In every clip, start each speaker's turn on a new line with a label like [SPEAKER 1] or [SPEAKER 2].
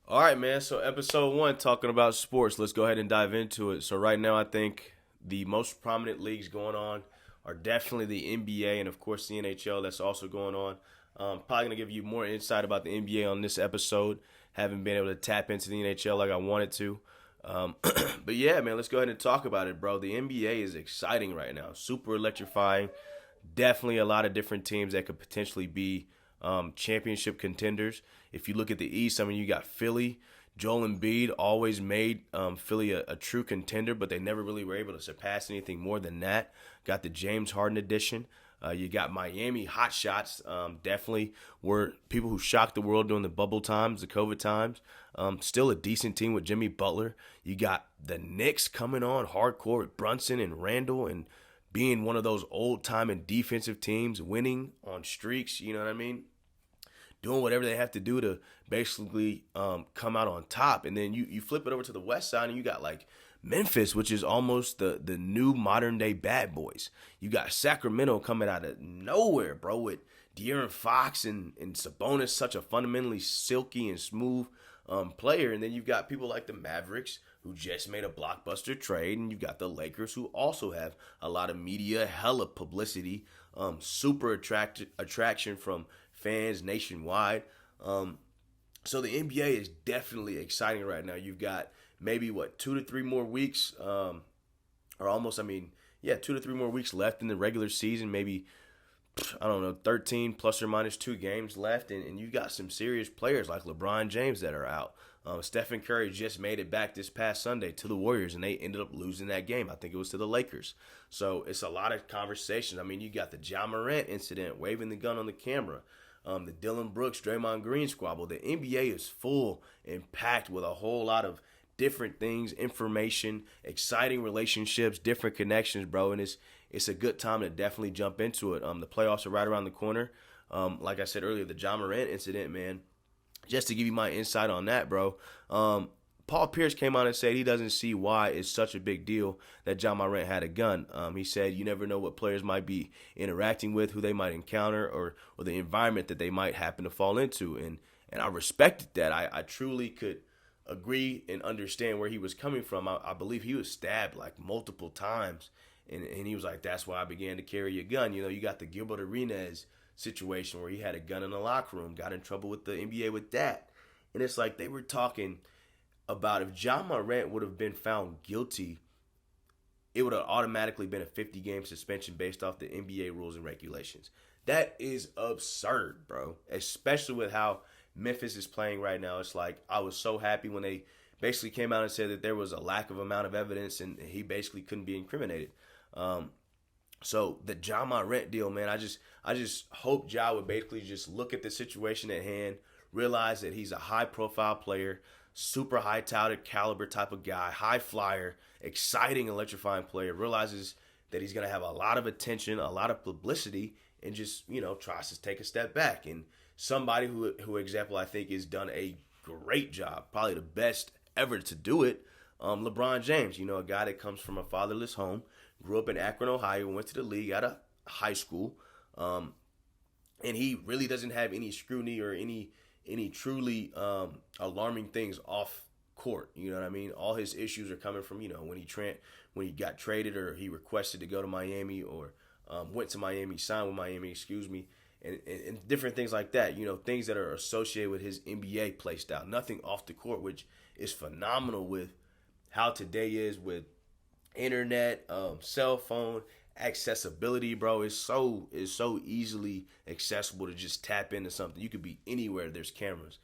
[SPEAKER 1] All right, man. So episode 1, talking about sports. Let's go ahead and dive into it. So right now, I think the most prominent leagues going on are definitely the NBA and, of course, the NHL that's also going on. Probably going to give you more insight about the NBA on this episode. Haven't been able to tap into the NHL like I wanted to. But yeah, man, let's go ahead and talk about it, bro. The NBA is exciting right now. Super electrifying. Definitely a lot of different teams that could potentially be championship contenders. If you look at the East, I mean, you got Philly. Joel Embiid always made Philly a true contender, but they never really were able to surpass anything more than that. Got the James Harden edition. You got Miami hot shots. Definitely were people who shocked the world during the bubble times, the COVID times. Still a decent team with Jimmy Butler. You got the Knicks coming on hardcore with Brunson and Randall and being one of those old-time and defensive teams, winning on streaks, you know what I mean? Doing whatever they have to do to basically come out on top. And then you flip it over to the west side and you got like Memphis, which is almost the new modern-day bad boys. You got Sacramento coming out of nowhere, bro, with De'Aaron Fox and Sabonis, such a fundamentally silky and smooth player. And then you've got people like the Mavericks, who just made a blockbuster trade, and you've got the Lakers, who also have a lot of media, hella publicity, super attraction from fans nationwide. So the NBA is definitely exciting right now. You've got maybe, 2 to 3 more weeks, or almost, 2 to 3 more weeks left in the regular season, maybe, 13 plus or minus 2 games left, and you've got some serious players like LeBron James that are out. Stephen Curry just made it back this past Sunday to the Warriors, and they ended up losing that game. I think it was to the Lakers. So it's a lot of conversation. I mean, you got the Ja Morant incident, waving the gun on the camera, the Dylan Brooks, Draymond Green squabble. The NBA is full and packed with a whole lot of different things, information, exciting relationships, different connections, bro. And it's a good time to definitely jump into it. The playoffs are right around the corner. Like I said earlier, the Ja Morant incident, man. Just to give you my insight on that, bro, Paul Pierce came out and said he doesn't see why it's such a big deal that Ja Morant had a gun. He said you never know what players might be interacting with, who they might encounter, or the environment that they might happen to fall into. And I respected that. I truly could agree and understand where he was coming from. I believe he was stabbed like multiple times. And he was like, that's why I began to carry a gun. You know, you got the Gilbert Arenas situation where he had a gun in the locker room, got in trouble with the NBA with that. And it's like they were talking about if Ja Morant would have been found guilty, it would have automatically been a 50-game suspension based off the NBA rules and regulations. That is absurd, bro, especially with how Memphis is playing right now. It's like I was so happy when they basically came out and said that there was a lack of amount of evidence and he basically couldn't be incriminated. So the Ja Morant deal, man, I just hope Ja would basically just look at the situation at hand, realize that he's a high-profile player, super high-touted caliber type of guy, high flyer, exciting, electrifying player, realizes that he's going to have a lot of attention, a lot of publicity, and just, tries to take a step back. And somebody who example, I think has done a great job, probably the best ever to do it, LeBron James, a guy that comes from a fatherless home, grew up in Akron, Ohio, went to the league out of high school, and he really doesn't have any scrutiny or any truly alarming things off court. You know what I mean? All his issues are coming from when he got traded or he requested to go to Miami or went to Miami, signed with Miami, excuse me, and different things like that. Things that are associated with his NBA play style. Nothing off the court, which is phenomenal with how today is with internet, cell phone accessibility, bro. Is so easily accessible to just tap into something. You could be anywhere. There's cameras.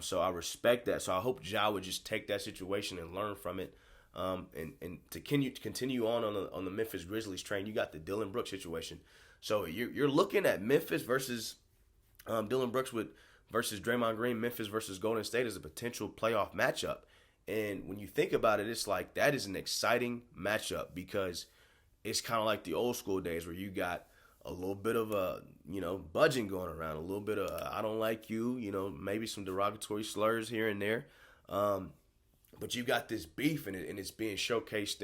[SPEAKER 1] So I respect that. So I hope Ja would just take that situation and learn from it. And to continue on the Memphis Grizzlies train, you got the Dylan Brooks situation. So you're looking at Memphis versus Dylan Brooks versus Draymond Green, Memphis versus Golden State as a potential playoff matchup. And when you think about it, it's like that is an exciting matchup because it's kind of like the old school days where you got a little bit of a, budging going around, a little bit of I don't like you, maybe some derogatory slurs here and there. But you got this beef and it's being showcased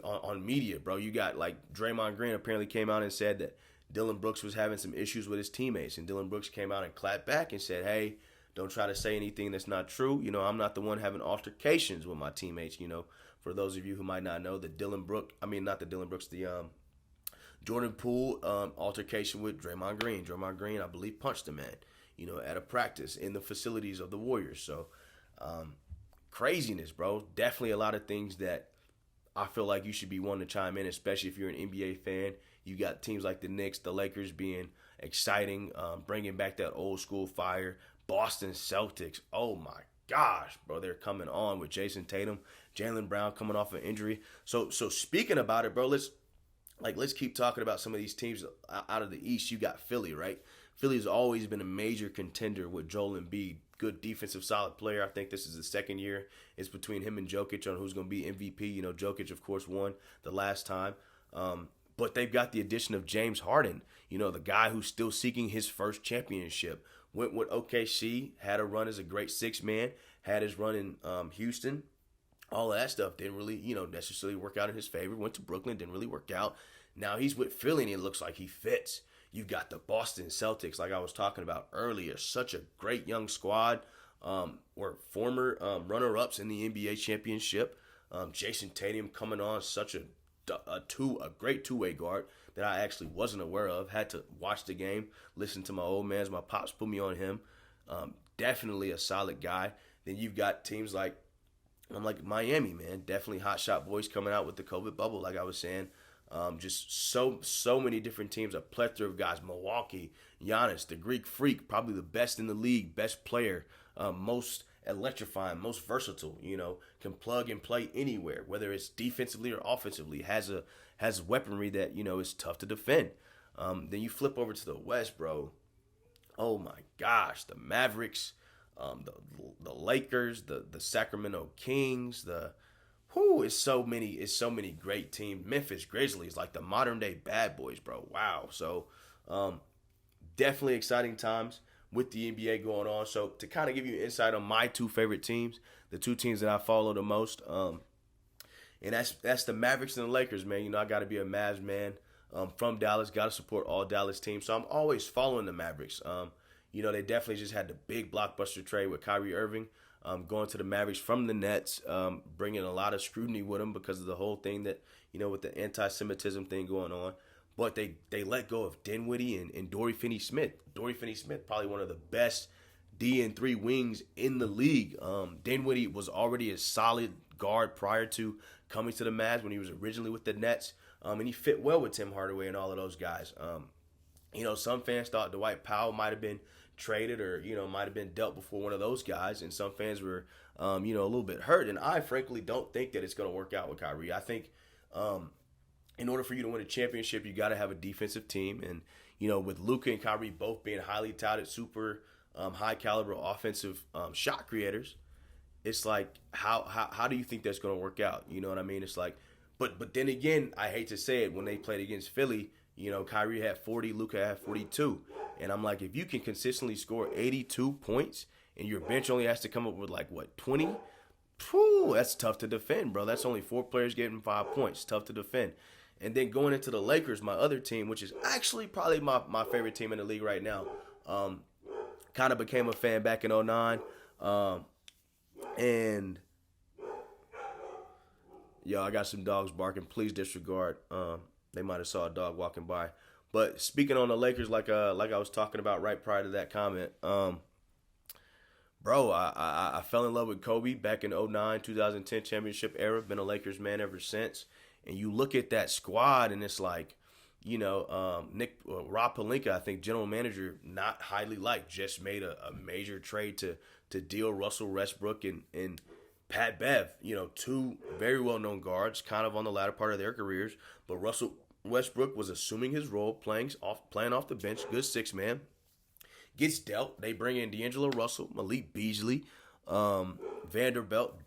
[SPEAKER 1] on media, bro. You got like Draymond Green apparently came out and said Dylan Brooks was having some issues with his teammates, and Dylan Brooks came out and clapped back and said, hey, don't try to say anything that's not true. I'm not the one having altercations with my teammates. For those of you who might not know, the Jordan Poole altercation with Draymond Green. Draymond Green, I believe, punched a man, at a practice in the facilities of the Warriors. So, craziness, bro. Definitely a lot of things that I feel like you should be wanting to chime in, especially if you're an NBA fan. You got teams like the Knicks, the Lakers being exciting, bringing back that old school fire. Boston Celtics, oh my gosh, bro, they're coming on with Jason Tatum, Jaylen Brown coming off an injury. So speaking about it, bro, let's keep talking about some of these teams out of the East. You got Philly, right? Philly's always been a major contender with Joel Embiid. Good defensive, solid player. I think this is the second year. It's between him and Jokic on who's going to be MVP. Jokic, of course, won the last time. But they've got the addition of James Harden, the guy who's still seeking his first championship. Went with OKC, had a run as a great six-man, had his run in Houston. All of that stuff didn't really, necessarily work out in his favor. Went to Brooklyn, didn't really work out. Now he's with Philly, and it looks like he fits. You've got the Boston Celtics, like I was talking about earlier. Such a great young squad. Were former runner-ups in the NBA championship. Jason Tatum coming on, such a great two-way guard that I actually wasn't aware of. Had to watch the game, listen to my old mans. My pops put me on him. Definitely a solid guy. Then you've got teams like Miami, man. Definitely hot shot boys coming out with the COVID bubble, like I was saying. Just so many different teams, a plethora of guys. Milwaukee, Giannis, the Greek Freak, probably the best in the league, best player, most electrifying, most versatile. Can plug and play anywhere, whether it's defensively or offensively. Has weaponry that is tough to defend. Then you flip over to the West, bro. Oh my gosh, the Mavericks, the Lakers, the Sacramento Kings, it's so many great teams. Memphis Grizzlies, like the modern day bad boys, bro. Wow. So definitely exciting times with the NBA going on. So to kind of give you insight on my two favorite teams, the two teams that I follow the most, and that's the Mavericks and the Lakers, man. I got to be a Mavs man. From Dallas, got to support all Dallas teams. So I'm always following the Mavericks. They definitely just had the big blockbuster trade with Kyrie Irving. Going to the Mavericks from the Nets, bringing a lot of scrutiny with them because of the whole thing that, with the anti-Semitism thing going on. But they let go of Dinwiddie and Dorian Finney-Smith. Dorian Finney-Smith, probably one of the best D&3 wings in the league. Dinwiddie was already a solid guard prior to coming to the Mavs when he was originally with the Nets. And he fit well with Tim Hardaway and all of those guys. Some fans thought Dwight Powell might have been traded or, might have been dealt before one of those guys. And some fans were, a little bit hurt. And I frankly don't think that it's going to work out with Kyrie. I think in order for you to win a championship, you got to have a defensive team. And, with Luka and Kyrie both being highly touted, super high caliber offensive shot creators, it's like, how do you think that's going to work out? You know what I mean? It's like, but then again, I hate to say it, when they played against Philly, Kyrie had 40, Luka had 42. And I'm like, if you can consistently score 82 points and your bench only has to come up with 20? That's tough to defend, bro. That's only 4 players getting 5 points. Tough to defend. And then going into the Lakers, my other team, which is actually probably my favorite team in the league right now. Kind of became a fan back in 2009. And I got some dogs barking. Please disregard. They might have saw a dog walking by. But speaking on the Lakers, like I was talking about right prior to that comment, bro, I fell in love with Kobe back in 2009, 2010 championship era. Been a Lakers man ever since. And you look at that squad, and it's like, Rob Pelinka, I think general manager, not highly liked, just made a major trade to deal Russell Westbrook and Pat Bev, two very well-known guards, kind of on the latter part of their careers. But Russell Westbrook was assuming his role, playing off the bench, good six-man. Gets dealt. They bring in D'Angelo Russell, Malik Beasley, Vanderbilt,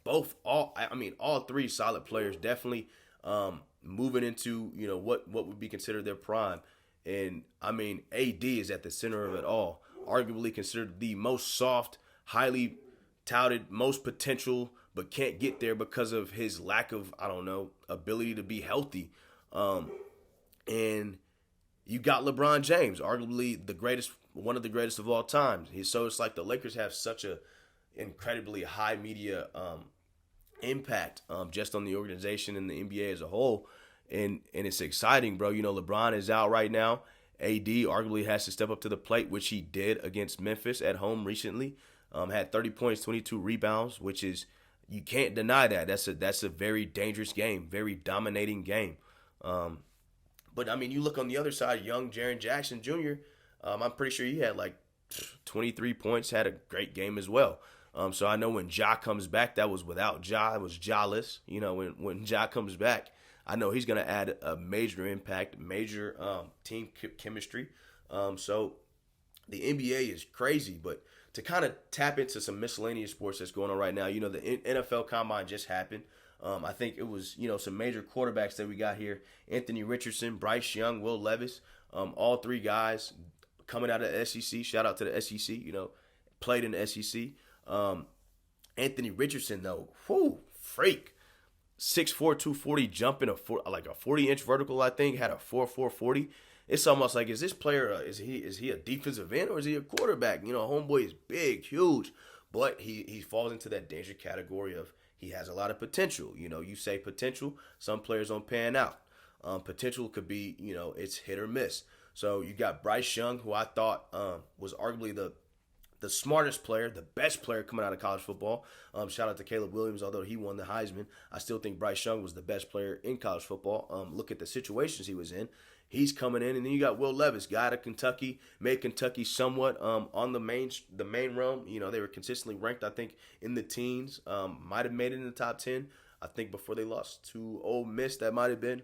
[SPEAKER 1] all three solid players, definitely moving into, what would be considered their prime. And, AD is at the center of it all. Arguably considered the most soft, highly touted, most potential, but can't get there because of his lack of, ability to be healthy. And you got LeBron James, arguably the greatest, one of the greatest of all time. So it's like the Lakers have such a incredibly high media impact just on the organization and the NBA as a whole, and it's exciting, bro. LeBron is out right now. AD arguably has to step up to the plate, which he did against Memphis at home recently. Had 30 points, 22 rebounds, which is, you can't deny that. That's a very dangerous game, very dominating game. But I mean, you look on the other side, young Jaren Jackson Jr. I'm pretty sure he had like 23 points, had a great game as well. So I know when Ja comes back, that was without Ja, it was Ja-less. When Ja comes back, I know he's going to add a major impact, major team chemistry. So the NBA is crazy, but to kind of tap into some miscellaneous sports that's going on right now, the NFL Combine just happened. I think it was, some major quarterbacks that we got here. Anthony Richardson, Bryce Young, Will Levis, all three guys coming out of the SEC. Shout out to the SEC, played in the SEC. Anthony Richardson, though, freak. 6'4", 240, jumping like a 40-inch vertical, I think, had a 4.4 40. It's almost like, is this player, is he a defensive end or is he a quarterback? Homeboy is big, huge, but he falls into that danger category of he has a lot of potential. You say potential, some players don't pan out. Potential could be, it's hit or miss. So you got Bryce Young, who I thought was arguably the smartest player, the best player coming out of college football. Shout out to Caleb Williams, although he won the Heisman. I still think Bryce Young was the best player in college football. Look at the situations he was in. He's coming in, and then you got Will Levis, guy out of Kentucky, made Kentucky somewhat on the main realm. They were consistently ranked, I think, in the teens. Might have made it in the top 10. I think before they lost to Ole Miss, that might have been.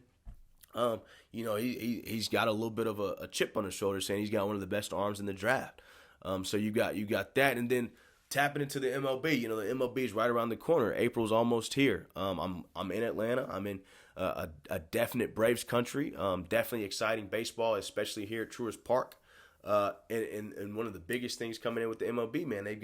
[SPEAKER 1] He's got a little bit of a chip on his shoulder, saying he's got one of the best arms in the draft. So you got that, and then tapping into the MLB. The MLB is right around the corner. April's almost here. I'm in Atlanta. I'm in a definite Braves country. Definitely exciting baseball, especially here at Truist Park. And one of the biggest things coming in with the MLB, man, they've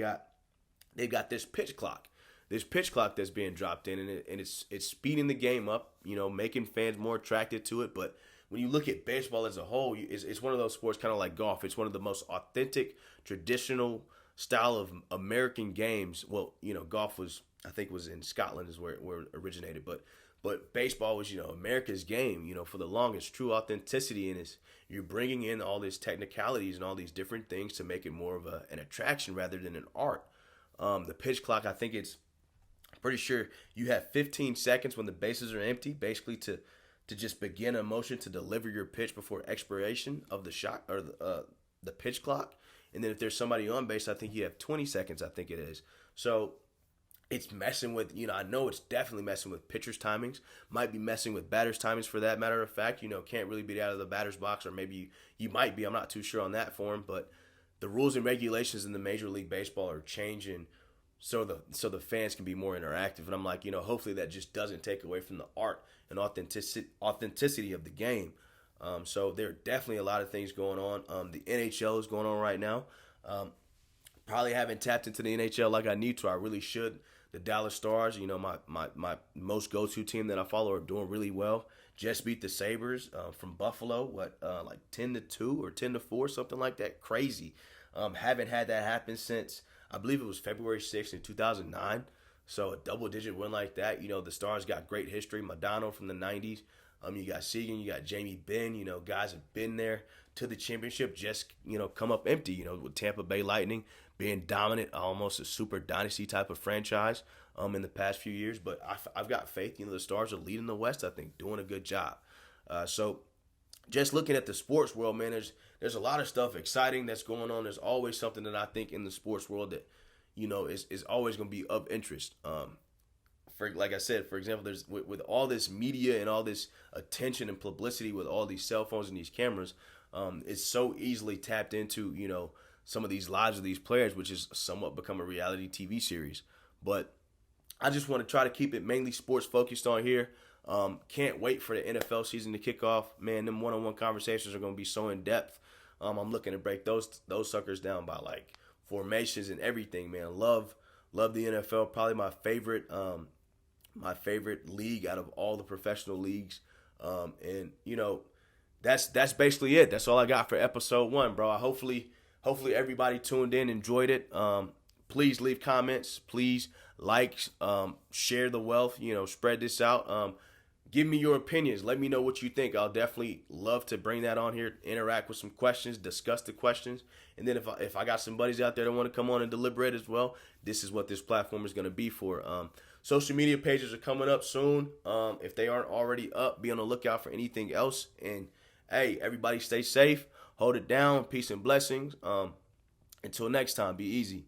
[SPEAKER 1] got this pitch clock. This pitch clock that's being dropped in, and it's speeding the game up. Making fans more attracted to it, but when you look at baseball as a whole, it's one of those sports kind of like golf. It's one of the most authentic, traditional style of American games. Well, golf was in Scotland is where it originated, but baseball was, America's game, for the longest. True authenticity, and you're bringing in all these technicalities and all these different things to make it more of an attraction rather than an art. The pitch clock, I think it's pretty sure you have 15 seconds when the bases are empty, basically to just begin a motion to deliver your pitch before expiration of the shot or the pitch clock. And then if there's somebody on base, I think you have 20 seconds, I think it is. So it's messing with, I know it's definitely messing with pitchers' timings. Might be messing with batters' timings for that matter of fact. Can't really be out of the batter's box, or maybe you might be. I'm not too sure on that form. But the rules and regulations in the Major League Baseball are changing so the fans can be more interactive. And I'm like, hopefully that just doesn't take away from the art and authenticity of the game. So there are definitely a lot of things going on. The NHL is going on right now. Probably haven't tapped into the NHL like I need to. I really should. The Dallas Stars, my most go-to team that I follow, are doing really well. Just beat the Sabres from Buffalo, like 10-2 or 10-4, something like that. Crazy. Haven't had that happen since, I believe it was February 6th in 2009. So a double-digit win like that. The Stars got great history. Madonna from the 90s. You got Seguin, you got Jamie Benn. Guys have been there to the championship, just, come up empty, with Tampa Bay Lightning being dominant, almost a super dynasty type of franchise in the past few years. But I've got faith. The Stars are leading the West, I think, doing a good job. So just looking at the sports world, man, there's a lot of stuff exciting that's going on. There's always something that I think in the sports world that, is always going to be of interest. Like I said, for example, there's with all this media and all this attention and publicity with all these cell phones and these cameras, it's so easily tapped into, some of these lives of these players, which has somewhat become a reality TV series. But I just want to try to keep it mainly sports focused on here. Can't wait for the NFL season to kick off. Man, them one-on-one conversations are going to be so in depth. I'm looking to break those suckers down by like formations and everything, man. Love the NFL. Probably my favorite league out of all the professional leagues. And that's basically it. That's all I got for episode 1, bro. Hopefully everybody tuned in, enjoyed it. Please leave comments. Please like, share the wealth. Spread this out. Give me your opinions. Let me know what you think. I'll definitely love to bring that on here, interact with some questions, discuss the questions. And then if I got some buddies out there that want to come on and deliberate as well, this is what this platform is going to be for. Social media pages are coming up soon. If they aren't already up, be on the lookout for anything else. And hey, everybody stay safe. Hold it down. Peace and blessings. Until next time, be easy.